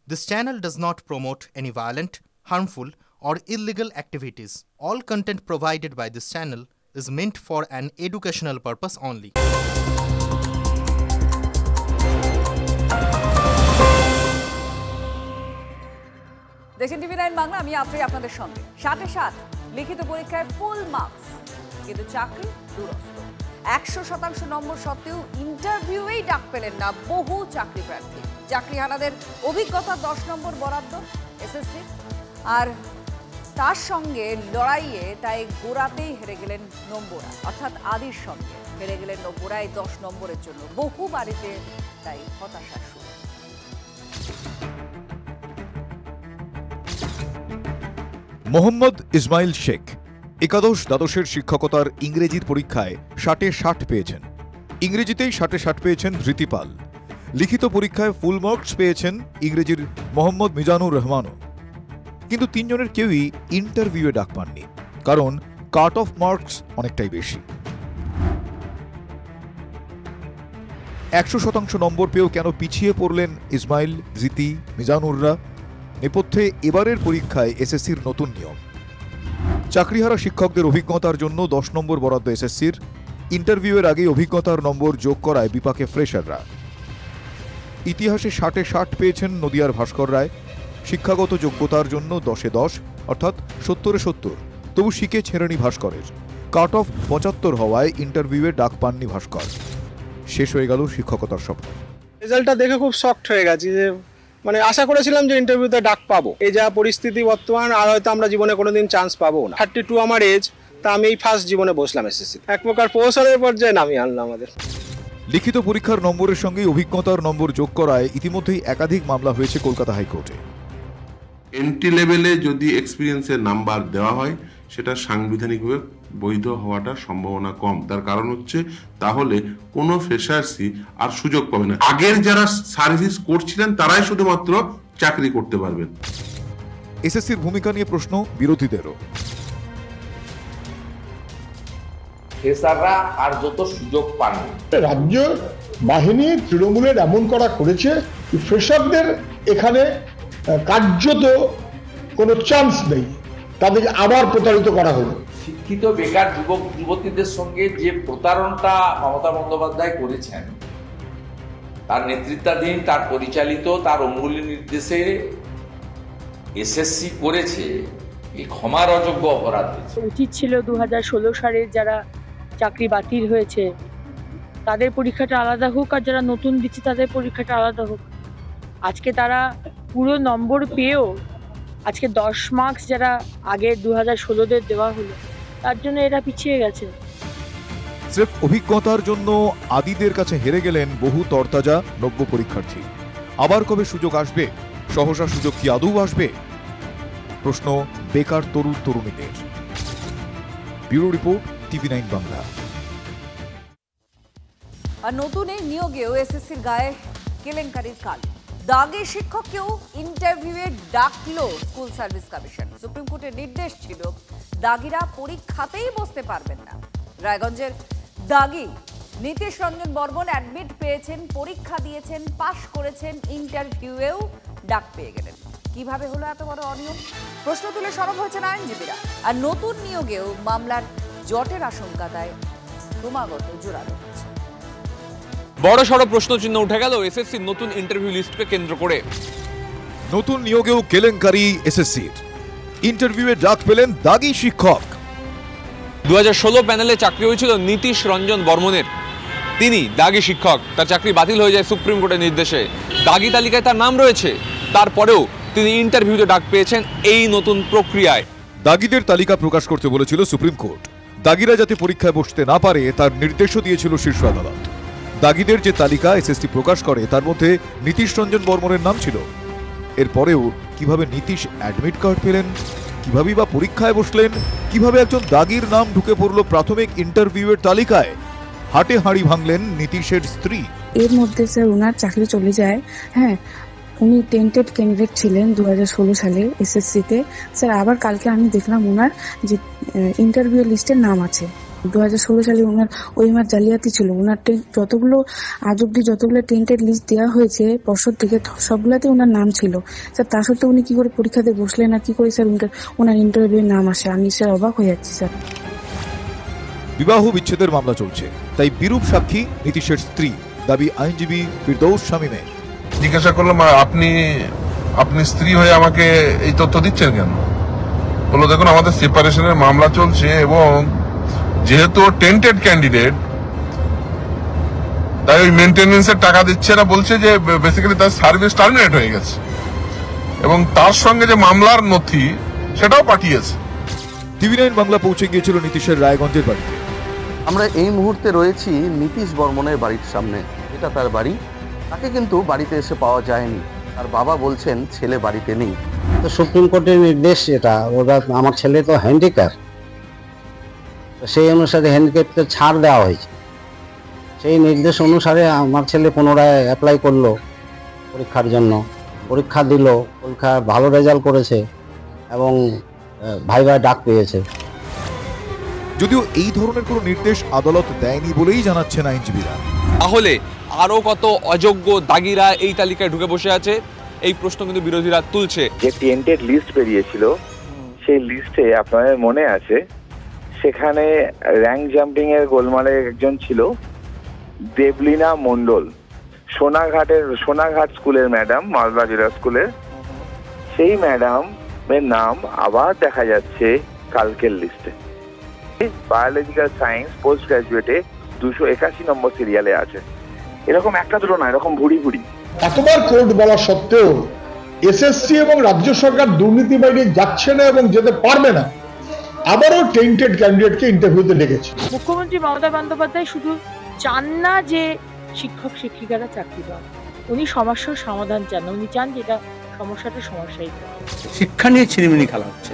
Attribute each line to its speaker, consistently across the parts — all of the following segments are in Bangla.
Speaker 1: This channel does not promote any violent, harmful, or illegal activities. All content provided by this channel is meant for an educational purpose only.
Speaker 2: দেখছেন টিভি 9 বাংলা, আমি আপনাদের সঙ্গে। 60 লিখিত পরীক্ষায় ফুল মার্কস, কিন্তু চাকরি দূরস্থ। 100% নম্বর সত্ত্বেও ইন্টারভিউয়েই ডাক পেলেন না বহু চাকরি প্রার্থী। চাকরিহারাদের অভিজ্ঞতা 10 নম্বর বরাদ্দ এসএসসি, আর তার সঙ্গে লড়াইয়ে তাই গোড়াতেই হেরে গেলেন নম্বরা, অর্থাৎ আদির সঙ্গে হেরে গেলেন নম্বরায় 10 নম্বরের জন্য। বহু বাড়িতে তাই হতাশার সুর।
Speaker 3: মোহাম্মদ ইসমাইল শেখ একাদশ দ্বাদশের শিক্ষকতার ইংরেজির পরীক্ষায় 60 পেয়েছেন। ইংরেজিতেই 60 পেয়েছেন ধৃতিপাল। লিখিত পরীক্ষায় ফুল মার্কস পেয়েছেন ইংরেজির মোহাম্মদ মিজানুর রহমানও। কিন্তু তিনজনের কেউই ইন্টারভিউয়ে ডাক পাননি, কারণ কাট অফ মার্কস অনেকটাই বেশি। 100% নম্বর পেয়েও কেন পিছিয়ে পড়লেন ইসমাইল, ধৃতি, মিজানুররা? নেপথ্যে এবারের পরীক্ষায় এসএসসির নতুন নিয়ম। চাকরিহারা শিক্ষকদের অভিজ্ঞতার জন্য 10 নম্বর বরাদ্দ এসএসসির। ইন্টারভিউয়ের আগে অভিজ্ঞতার নম্বর যোগ করায় বিপাকে ফ্রেশাররা। ইতিহাসে 60 পেয়েছেন নদিয়ার ভাস্কর রায়। শিক্ষাগত যোগ্যতার জন্য 10-এ 10, অর্থাৎ 70-এ 70। তবু শিখে ছেড়েনি ভাস্করের। কাট অফ 75 হওয়ায় ইন্টারভিউয়ে ডাক পাননি ভাস্কর। শেষ হয়ে গেল শিক্ষকতার স্বপ্ন।
Speaker 4: রেজাল্টটা দেখে খুব শকড হয়ে গেছি, যে মানে আশা করেছিলাম যে ইন্টারভিউতে ডাক পাবো। এই যা পরিস্থিতি বর্তমান, আর হয়তো আমরা জীবনে কোনোদিন চান্স পাবো না। 32 আমার এজ, তা আমি এই ফার্স্ট জীবনে বসলাম এসএসসি। এক প্রকার প্রফেসরের পর্যায়ে নামিয়ে আনলাম আমাদের।
Speaker 3: লিখিত পরীক্ষার নম্বরের সঙ্গে অভিজ্ঞতার নম্বর যোগ করায় ইতিমধ্যেই একাধিক মামলা হয়েছে কলকাতা হাইকোর্টে।
Speaker 5: এন্ট্রি লেভেলে যদি এক্সপিরিয়েন্সের নাম্বার দেওয়া হয়, সেটা সাংবিধানিকভাবে বৈধ হওয়াটার সম্ভাবনা কম। তার কারণ হচ্ছে, তাহলে কোনো ফ্রেশার্সই আর সুযোগ পাবে না। আগের যারা সার্ভিস করছিলেন তারাই শুধুমাত্র চাকরি করতে পারবেন।
Speaker 3: এসএসসির ভূমিকা নিয়ে প্রশ্ন বিরোধীদেরও।
Speaker 6: ফ্রেশাররা আর যত সুযোগ পাননি।
Speaker 7: রাজ্য বাহিনী তৃণমূলের এমন করা করেছে, ফ্রেশারদের এখানে কার্যত কোনো চান্স নেই, তাদেরকে আবার প্রতারিত করা হলো।
Speaker 6: শিক্ষিত বেকার যুবক যুবতীদের সঙ্গে যে প্রতারণাটা মমতা বন্দ্যোপাধ্যায় করেছেন, তার নেতৃত্বাধীন, তার পরিচালিত, তার অঙ্গুলি নির্দেশে এসএসসি করেছে, এই ক্ষমার অযোগ্য অপরাধ হয়েছে।
Speaker 8: উচিত ছিল 2016 সালে যারা চাকরি বাতিল হয়েছে তাদের পরীক্ষাটা আলাদা হোক, আর যারা নতুন দিচ্ছে তাদের পরীক্ষাটা আলাদা হোক। আজকে তারা পুরো নম্বর পেয়েও আজকে 10 মার্কস যারা আগে 2016-দের দেওয়া হলো, তার জন্য এরা পিছিয়ে গেছে।
Speaker 3: স্রেফ অভিজ্ঞতার জন্য আদিদের কাছে হেরে গেলেন বহু তরতাজা নব্য পরীক্ষার্থী। আবার কবে সুযোগ আসবে? সহসা সুযোগ কি আদৌ আসবে? প্রশ্ন বেকার তরুণ তরুণীদের। Bureau report, TV 9 Bangla.
Speaker 2: আর নতুন এই নিয়োগেও এসএসসির গায়ে কেলেঙ্কারির কাল। দাগি শিক্ষককেও ইন্টারভিউয়ে ডাকলো স্কুল সার্ভিস কমিশন। সুপ্রিম কোর্টের নির্দেশ ছিল দাগিরা পরীক্ষাতেই বসতে পারবেন না। রায়গঞ্জের দাগি নীতিশ রঞ্জন বর্মন অ্যাডমিট পেয়েছেন, পরীক্ষা দিয়েছেন, পাশ করেছেন, ইন্টারভিউয়েও ডাক পেয়ে গেলেন। কিভাবে হলো এত বড় অনিয়ম? প্রশ্ন তুলে সরব হয়েছেন আইনজীবীরা। আর নতুন নিয়োগেও মামলার জটের আশঙ্কা তাই ক্রমাগত জোরালো হচ্ছে।
Speaker 9: বড় সড় প্রশ্নচিহ্ন উঠে গেল এসএসসির নতুন ইন্টারভিউ লিস্টকে কেন্দ্র করে।
Speaker 3: নতুন নিয়োগেও কেলেঙ্কারি এসএসসির। ইন্টারভিউয়ে ডাক পেলেন দাগি শিক্ষক।
Speaker 9: 2016 প্যানেলে চাকরি হয়েছিল নীতিশ রঞ্জন বর্মনের। তিনি দাগি শিক্ষক, তার চাকরি বাতিল হয়ে যায় সুপ্রিম কোর্টের নির্দেশে। দাগি তালিকায় তার নাম রয়েছে, তারপরেও তিনি ইন্টারভিউতে ডাক পেয়েছেন এই নতুন প্রক্রিয়ায়।
Speaker 3: দাগিদের তালিকা প্রকাশ করতে বলেছিল সুপ্রিম কোর্ট। দাগিরা যাতে পরীক্ষায় বসতে না পারে তার নির্দেশও দিয়েছিল শীর্ষ আদালত। দাগিদের যে তালিকা এসএসসি প্রকাশ করে তার মধ্যে নীতিশ রঞ্জন বর্মনের নাম ছিল। এরপরেও কিভাবে নীতিশ অ্যাডমিট কার্ড পেলেন, কিভাবেই বা পরীক্ষায় বসলেন, কিভাবে একজন দাগির নাম ঢুকে পড়ল প্রাথমিক ইন্টারভিউয়ের তালিকায়? হাটে হাঁড়ি ভাঙলেন নীতিশের স্ত্রী।
Speaker 10: এর মধ্যে স্যার ওনার চাকরি চলে যায়। হ্যাঁ, উনি টেন্টেড ক্যান্ডিডেট ছিলেন 2016 সালে এসএসসিতে। স্যার আবার কালকে আমি দেখলাম ওনার যে ইন্টারভিউ লিস্টের নাম আছে। 2016 সালে ওনার ওএমআর জালিয়াতি ছিল। ওনার যতগুলো আজ অব্দি যতগুলো টেন্টেড লিস্ট দেওয়া হয়েছে পর্ষদ থেকে সবগুলোতে ওনার নাম ছিল স্যার। তা সত্ত্বেও উনি কি করে পরীক্ষাতে বসলেন আর কি করে স্যার ওনার ইন্টারভিউয়ে নাম আসে? আমি স্যার অবাক হয়ে যাচ্ছি স্যার।
Speaker 3: বিবাহ বিচ্ছেদের মামলা চলছে, তাই বিরূপ সাক্ষী নীতিশের স্ত্রী, দাবি আইনজীবী ফিরদৌস শামীমের।
Speaker 5: জিজ্ঞাসা করলাম আপনি স্ত্রী হয়ে আমাকে এই তথ্য দিচ্ছেন কেন? বললো দেখুন আমাদের সেপারেশনের মামলা চলছে এবং যেহেতু টেন্টেড ক্যান্ডিডেট তাই ওই মেনটেনেন্সের টাকা দিচ্ছে না, বলছে যে বেসিক্যালি তার সার্ভিস টার্মিনেট হয়ে গেছে এবং তার সঙ্গে যে মামলার নথি সেটাও পাঠিয়েছে।
Speaker 3: টিভি9 বাংলা পৌঁছে গিয়েছিল নীতিশের রায়গঞ্জের বাড়িতে।
Speaker 11: আমরা এই মুহূর্তে রয়েছি নীতিশ বর্মনের বাড়ির সামনে। এটা তার বাড়ি। তাকে কিন্তু বাড়িতে এসে পাওয়া যায়নি। তার বাবা বলছেন ছেলে বাড়িতে নেই।
Speaker 12: তো সুপ্রিম কোর্টের নির্দেশ এটা, ওরা আমার ছেলে তো হ্যান্ডিক্যাপ, সেই অনুসারে হ্যান্ডিক্যাপকে ছাড় দেওয়া হয়েছে। সেই নির্দেশ অনুসারে আমার ছেলে পুনরায় অ্যাপ্লাই করলো পরীক্ষার জন্য, পরীক্ষা দিল, পরীক্ষা ভালো রেজাল্ট করেছে এবং ভাইভায় ডাক পেয়েছে।
Speaker 3: যদিও এই ধরনের কোনো নির্দেশ আদালত দেয়নি বলেই জানাচ্ছেন আইনজীবীরা।
Speaker 9: তাহলে আরো কত অযোগ্য দাগিরা এই তালিকায় ঢুকে বসে আছে, এই প্রশ্ন কিন্তু বিরোধীরা তুলছে।
Speaker 13: যে টেন্টেড লিস্ট বেরিয়েছিল সেই লিস্টে আপনাদের মনে আছে সেখানে র্যাঙ্ক জাম্পিং এর গোলমালে একজন ছিল দেবলীনা মণ্ডল, সোনাঘাট স্কুলের ম্যাডাম, মালদা জেলা স্কুলের। সেই ম্যাডামের নাম আবার দেখা যাচ্ছে কালকের লিস্টে। বায়োলজিক্যাল সায়েন্স পোস্ট গ্রাজুয়েটে 281 নম্বর সিরিয়ালে আছে। এরকম একটা দুটো না, এরকম ভুড়ি ভুড়ি।
Speaker 7: এতবার কোর্ট বলা সত্ত্বেও এসএসসি এবং রাজ্য সরকার দুর্নীতি বাইরে যাচ্ছে না এবং যেতে পারবে না, আবারও টেন্টেড ক্যান্ডিডেটকে ইন্টারভিউতে ডেকেছে।
Speaker 8: মুখ্যমন্ত্রী মমতা বন্দ্যোপাধ্যায় শুধু চান না যে শিক্ষক শিক্ষিকারা চাকরি পান, উনি সমস্যার সমাধান চান না। উনি চান যে এটা সমস্যাটা সমস্যাই
Speaker 14: শিক্ষা নিয়ে ছিনিমিনি খেলা হচ্ছে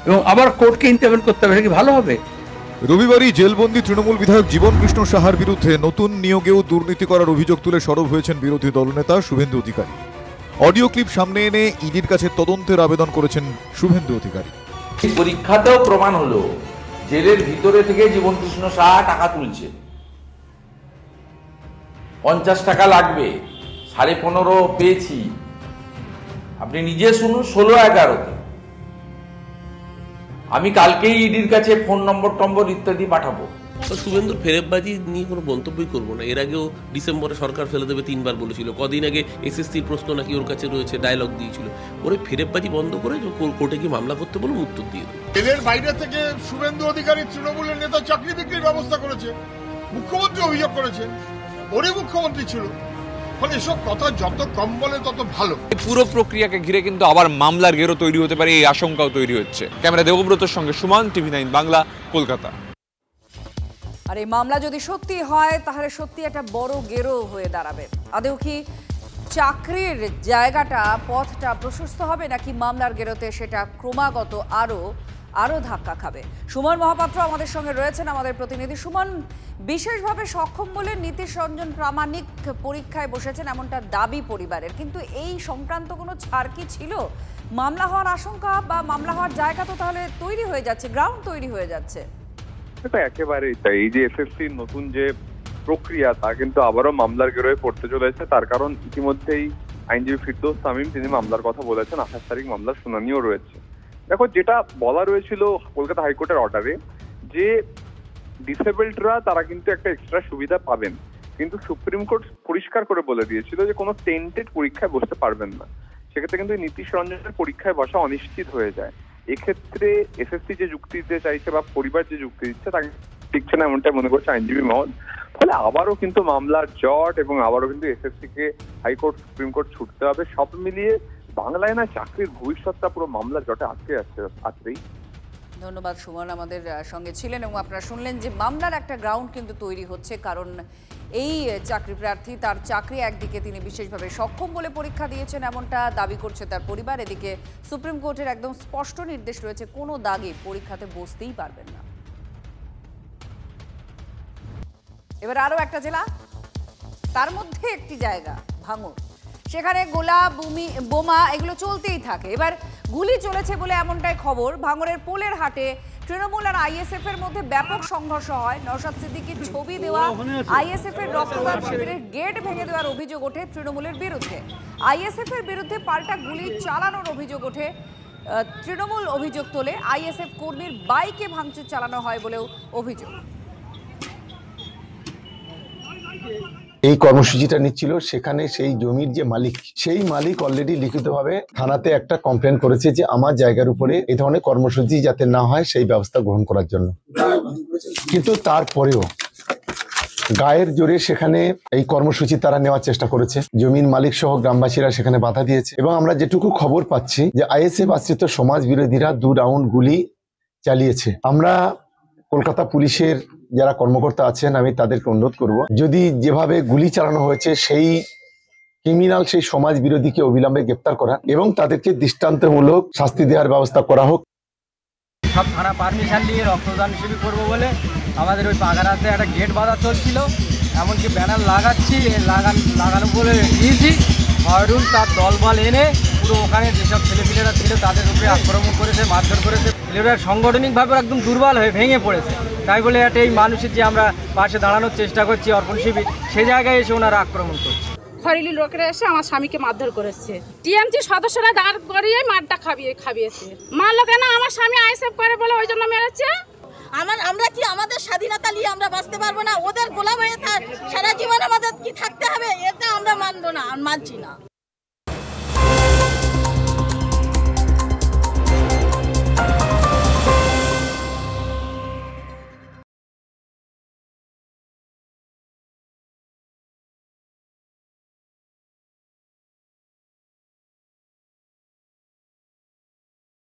Speaker 14: এবং আবার কোর্টকে ইন্টারভেন করতে হবে, কি ভালো হবে?
Speaker 3: রবিবারই জেলবন্দি তৃণমূল বিধায়ক জীবন কৃষ্ণ সাহার বিরুদ্ধে নতুন নিয়োগেও দুর্নীতি করার অভিযোগ তুলে সরব হয়েছেন বিরোধী দলনেতা শুভেন্দু অধিকারী। অডিও ক্লিপ সামনে এনে ইডির কাছে তদন্তের আবেদন করেছেন শুভেন্দু অধিকারী।
Speaker 6: পরীক্ষাতেও প্রমাণ হলো জেলের ভিতরে থেকে জীবন কৃষ্ণ সাহা টাকা তুলছে। 50 টাকা লাগবে, 15.5 পেয়েছি। আপনি নিজে শুনুন, 16-11-তে আমি কালকেই ইডির কাছে ফোন নম্বর ইত্যাদি পাঠাবো।
Speaker 15: শুভেন্দুর ফেরেববাজি নিয়ে কোনো মন্তব্যই করবো না। এর আগেও ডিসেম্বরে সরকার ফেলে দেবে 3 বার বলেছিল। কদিন আগে এসএসসির প্রশ্ন নাকি ওর কাছে রয়েছে, ডায়লগ দিয়েছিল। ওর ফেরেববাজি বন্ধ করে কোর্টে গিয়ে মামলা করতে বলুন, উত্তর দিয়ে দেবে।
Speaker 7: জেলের বাইরে থেকে শুভেন্দু অধিকারী তৃণমূলের নেতা চাকরি বিক্রির ব্যবস্থা করেছে, মুখ্যমন্ত্রী অভিযোগ করেছেন, ওরই মুখ্যমন্ত্রী ছিল। ফলে এসব কথা যত কম বলে তত ভালো।
Speaker 9: পুরো প্রক্রিয়াকে ঘিরে কিন্তু আবার মামলার ঘেরও তৈরি হতে পারে, এই আশঙ্কাও তৈরি হচ্ছে। ক্যামেরা দেবব্রতর সঙ্গে সুমন, টিভি9 বাংলা, কলকাতা।
Speaker 2: আর এই মামলা যদি সত্যি হয় তাহলে সত্যি একটা বড় গেরো হয়ে দাঁড়াবে। আদৌ কি চাকরির জায়গাটা, পথটা প্রশস্ত হবে নাকি মামলার গেরোতে সেটা ক্রমাগত আরো ধাক্কা খাবে? সুমন মহাপাত্র আমাদের সঙ্গে রয়েছেন, আমাদের প্রতিনিধি। সুমন, বিশেষভাবে সক্ষম বলে নীতিশ রঞ্জন প্রামাণিক পরীক্ষায় বসেছেন এমনটা দাবি পরিবারের, কিন্তু এই সংক্রান্ত কোনো ছাড় কি ছিল? মামলা হওয়ার আশঙ্কা বা মামলা হওয়ার জায়গা তো তাহলে তৈরি হয়ে যাচ্ছে, গ্রাউন্ড তৈরি হয়ে যাচ্ছে।
Speaker 16: এটা একেবারেই তাই। এই যে এসএসসির নতুন যে প্রক্রিয়া তা কিন্তু আবারও মামলার গেরোয় পড়তে চলেছে। তার কারণ ইতিমধ্যেই আইনজীবী ফিরদৌস শামীম তিনি মামলার কথা বলেছেন। 28 তারিখ মামলার শুনানিও রয়েছে। দেখো, যেটা বলা রয়েছিল কলকাতা হাইকোর্টের অর্ডারে যে ডিসেবলডরা তারা কিন্তু একটা এক্সট্রা সুবিধা পাবেন, কিন্তু সুপ্রিম কোর্ট পরিষ্কার করে বলে দিয়েছিল যে কোনো টেন্টেড পরীক্ষায় বসতে পারবেন না। সেক্ষেত্রে কিন্তু নীতিশ রঞ্জনের পরীক্ষায় বসা অনিশ্চিত হয়ে যায়। এক্ষেত্রে এসএসসি যে যুক্তি দিতে চাইছে বা পরিবার যে যুক্তি দিচ্ছে তাকে ঠিকছে না, এমনটাই মনে করছে আইনজীবী মহল। ফলে আবারও কিন্তু মামলার জট এবং আবারও কিন্তু এসএসসি কে হাইকোর্ট সুপ্রিম কোর্ট ছুটতে হবে। সব মিলিয়ে বাংলায় না চাকরির ভবিষ্যৎটা পুরো মামলার জটে আছেই।
Speaker 2: ধন্যবাদ সুমন, আমাদের সঙ্গে ছিলেন এবং আপনারা শুনলেন যে মামলার একটা গ্রাউন্ড কিন্তু তৈরি হচ্ছে। কারণ এই চাকরি প্রার্থী তার চাকরি একদিকে তিনি বিশেষভাবে সক্ষম বলে পরীক্ষা দিয়েছেন এমনটা দাবি করছে তার পরিবার, এদিকে সুপ্রিম কোর্টের একদম স্পষ্ট নির্দেশ রয়েছে কোনো দাগে পরীক্ষাতে বসতেই পারবেন না। এবার আরও একটা জেলা, তার মধ্যে একটি জায়গা ভাঙড়। সেখানে গোলা বোমা এগুলো চলতেই থাকে। এবার গুলি চলেছে বলে এমনটাই খবর। ভাঙড়ের পোলের হাটে তৃণমূল আর আইএসএফ এর মধ্যে ব্যাপক সংঘর্ষ হয়। নওশাদ সিদ্দিকীর ছবি দেওয়া আইএসএফ এর রক্তদান শিবিরের গেট ভেঙে দেওয়ার অভিযোগ ওঠে তৃণমূলের বিরুদ্ধে। আইএসএফ এর বিরুদ্ধে পাল্টা গুলি চালানোর অভিযোগ ওঠে। তৃণমূল অভিযোগ তোলে আইএসএফ কর্মীর বাইকে ভাঙচুর চালানো হয় বলেও অভিযোগ।
Speaker 17: এই কর্মসূচিটা নিচ্ছিল, সেখানে সেই জমির যে মালিক, সেই মালিক অলরেডি লিখিতভাবে থানাতে একটা কমপ্লেন করেছে যে আমার জায়গার উপরে এই ধরনের কর্মসূচি যাতে না হয় সেই ব্যবস্থা গ্রহণ করার জন্য। কিন্তু তারপরেও গায়ের জোরে সেখানে এই কর্মসূচি তারা নেওয়ার চেষ্টা করেছে। জমির মালিক সহ গ্রামবাসীরা সেখানে বাধা দিয়েছে এবং আমরা যেটুকু খবর পাচ্ছি যে আইএসএফ আশ্রিত সমাজ বিরোধীরা 2 রাউন্ড গুলি চালিয়েছে। আমরা কলকাতা পুলিশের যারা কর্মকর্তা আছেন আমি তাদেরকে অনুরোধ করব, যদি যেভাবে গুলি চালানো হয়েছে সেই ক্রিমিনাল, সেই সমাজ বিরোধীকে অবিলম্বে গ্রেপ্তার করা এবং তাদেরকে দৃষ্টান্তমূলক শাস্তি দেওয়ার ব্যবস্থা করা হোক।
Speaker 18: সব থানা পারমিশন নিয়ে রক্তদান শিবির করবো বলে আমাদের ওই বাগানাতে একটা গেট বাঁধা চলছিল, এমনকি ব্যানার লাগাচ্ছি, লাগানো বলে দিয়েছি। হরুন তার দলবল এনে পুরো ওখানে যেসব ছেলেপিলেরা ছিল তাদের উপরে আক্রমণ করেছে, মারধর করেছে। ছেলেরা সাংগঠনিকভাবে একদম দুর্বল হয়ে ভেঙে পড়েছে। তাই বলে একটা এই মানুষের যে আমরা পাশে দাঁড়ানোর চেষ্টা করছি অর্পণ শিবির, সেই জায়গায় এসে ওনারা আক্রমণ করছে।
Speaker 19: খরিলি লোকেরা এসে আমার স্বামীকে মারধর করেছে। টিএমসি সদস্যরা দাঁড় করিয়ে মারটা খাবিয়েছে। মারলো কেন? আমার স্বামী আইএসএফ করে বলে ওই জন্য মেরেছে।
Speaker 20: আমরা কি আমাদের স্বাধীনতা নিয়ে আমরা বাঁচতে পারবো না? ওদের গোলাম হয়ে সারা জীবন আমাদের কি থাকতে হবে? এটা আমরা মানবো না, মানছি না।